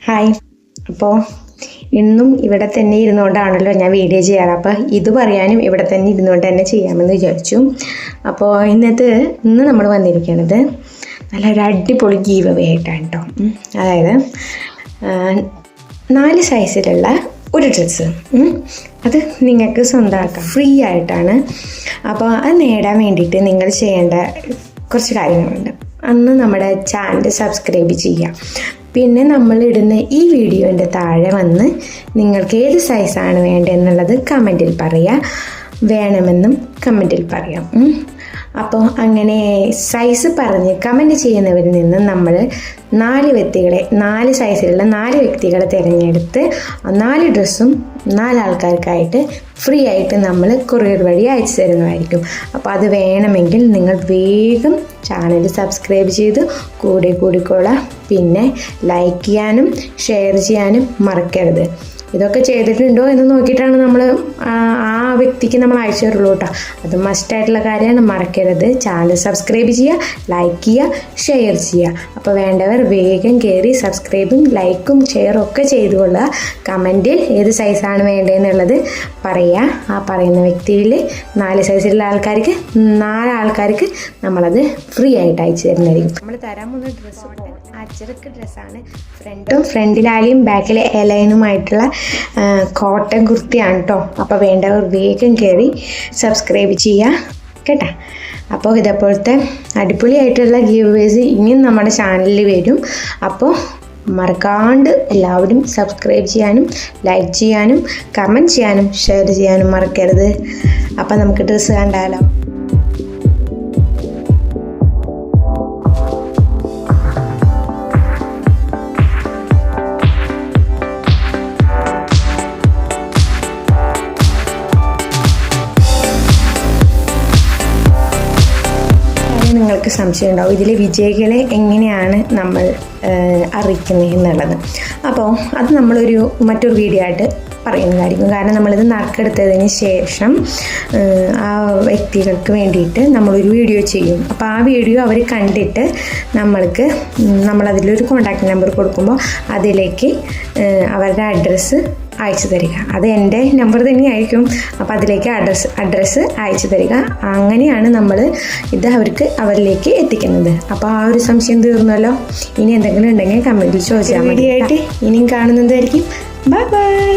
Hi. അപ്പോൾ ഇന്നും ഇവിടെ തന്നെ ഇരുന്നുകൊണ്ടാണല്ലോ ഞാൻ വീഡിയോ ചെയ്യാറ്. അപ്പോൾ ഇത് പറയാനും ഇവിടെ തന്നെ ഇരുന്നുകൊണ്ട് തന്നെ ചെയ്യാമെന്ന് വിചാരിച്ചു. അപ്പോൾ ഇന്ന് നമ്മൾ വന്നിരിക്കുന്നത് നല്ലൊരു അടിപൊളി ഗീവ് അവേ ആയിട്ടാണ് കേട്ടോ. അതായത് 4 സൈസിലുള്ള ഒരു ഡ്രസ്സ് അത് നിങ്ങൾക്ക് സ്വന്തമാക്കാം, ഫ്രീ ആയിട്ടാണ്. അപ്പോൾ അത് നേടാൻ വേണ്ടിയിട്ട് നിങ്ങൾ ചെയ്യേണ്ട കുറച്ച് കാര്യങ്ങളുണ്ട്. അന്ന് നമ്മുടെ ചാനൽ സബ്സ്ക്രൈബ് ചെയ്യുക. പിന്നെ നമ്മളിടുന്ന ഈ വീഡിയോൻ്റെ താഴെ വന്ന് നിങ്ങൾക്ക് ഏത് സൈസാണ് വേണ്ടതെന്നുള്ളത് കമൻറ്റിൽ പറയുക. വേണമെന്നും കമൻറ്റിൽ പറയാം. അപ്പോൾ അങ്ങനെ സൈസ് പറഞ്ഞ് കമൻറ്റ് ചെയ്യുന്നവരിൽ നിന്ന് നമ്മൾ 4 സൈസിലുള്ള 4 വ്യക്തികളെ തിരഞ്ഞെടുത്ത് 4 ഡ്രസ്സും 4 ആൾക്കാർക്കായിട്ട് ഫ്രീ ആയിട്ട് നമ്മൾ കൊറിയർ വഴി അയച്ചു തരുന്നതായിരിക്കും. അപ്പോൾ അത് വേണമെങ്കിൽ നിങ്ങൾ വേഗം ചാനൽ സബ്സ്ക്രൈബ് ചെയ്ത് കൂടിക്കോളാം. പിന്നെ ലൈക്ക് ചെയ്യാനും ഷെയർ ചെയ്യാനും മറക്കരുത്. ഇതൊക്കെ ചെയ്തിട്ടുണ്ടോ എന്ന് നോക്കിയിട്ടാണ് നമ്മൾ ആ വ്യക്തിക്ക് നമ്മൾ അയച്ചു തരുള്ളൂ കേട്ടോ. അത് മസ്റ്റായിട്ടുള്ള കാര്യമാണ്, മറക്കരുത്. ചാനൽ സബ്സ്ക്രൈബ് ചെയ്യുക, ലൈക്ക് ചെയ്യുക, ഷെയർ ചെയ്യുക. അപ്പോൾ വേണ്ടവർ വേഗം കയറി സബ്സ്ക്രൈബും ലൈക്കും ഷെയറും ഒക്കെ ചെയ്തുകൊള്ളുക. കമൻറ്റിൽ ഏത് സൈസാണ് വേണ്ടതെന്നുള്ളത് പറയുക. ആ പറയുന്ന വ്യക്തിയിൽ 4 സൈസിലുള്ള ആൾക്കാർക്ക് 4 ആൾക്കാർക്ക് നമ്മളത് ഫ്രീ ആയിട്ട് അയച്ചു തരുന്നതായിരിക്കും. നമ്മൾ തരാൻ പോകുന്ന ഡ്രസ്സ് അച്ചറക്ക് ഡ്രസ്സാണ്. ഫ്രണ്ടിലാലിയും ബാക്കിൽ എലൈനുമായിട്ടുള്ള കോട്ടൺ കുർത്തിയാണ് കേട്ടോ. അപ്പോൾ വേണ്ടവർ വേഗം കയറി സബ്സ്ക്രൈബ് ചെയ്യുക കേട്ടോ. അപ്പോൾ ഇതേപോലത്തെ അടിപൊളിയായിട്ടുള്ള ഗീവ്വേസ് ഇനിയും നമ്മുടെ ചാനലിൽ വരും. അപ്പോൾ മറക്കാണ്ട് എല്ലാവരും സബ്സ്ക്രൈബ് ചെയ്യാനും ലൈക്ക് ചെയ്യാനും കമൻറ്റ് ചെയ്യാനും ഷെയർ ചെയ്യാനും മറക്കരുത്. അപ്പോൾ നമുക്ക് ഡ്രസ്സ് കണ്ടാലോ. നിങ്ങൾക്ക് സംശയം ഉണ്ടാവും ഇതിലെ വിജയികളെ എങ്ങനെയാണ് നമ്മൾ അറിയിക്കുന്നത് എന്നുള്ളത്. അപ്പോൾ അത് മറ്റൊരു വീഡിയോ ആയിട്ട് പറയുന്നതായിരിക്കും. കാരണം നമ്മളിത് നറുക്കെടുത്തതിന് ശേഷം ആ വ്യക്തികൾക്ക് വേണ്ടിയിട്ട് നമ്മളൊരു വീഡിയോ ചെയ്യും. അപ്പോൾ ആ വീഡിയോ അവർ കണ്ടിട്ട് നമ്മളതിലൊരു കോൺടാക്റ്റ് നമ്പർ കൊടുക്കുമ്പോൾ അതിലേക്ക് അവരുടെ അഡ്രസ്സ് അയച്ചു തരിക. അത് എൻ്റെ നമ്പർ തന്നെയായിരിക്കും. അപ്പോൾ അതിലേക്ക് അഡ്രസ്സ് അയച്ചു തരിക. അങ്ങനെയാണ് നമ്മൾ ഇത് അവരിലേക്ക് എത്തിക്കുന്നത്. അപ്പോൾ ആ ഒരു സംശയം തീർന്നല്ലോ. ഇനി എന്തെങ്കിലും ഉണ്ടെങ്കിൽ കമൻറ്റിൽ ചോദിച്ചാൽ മതി. വീഡിയോ ആയിട്ട് ഇനിയും കാണുന്നതായിരിക്കും. Bye bye.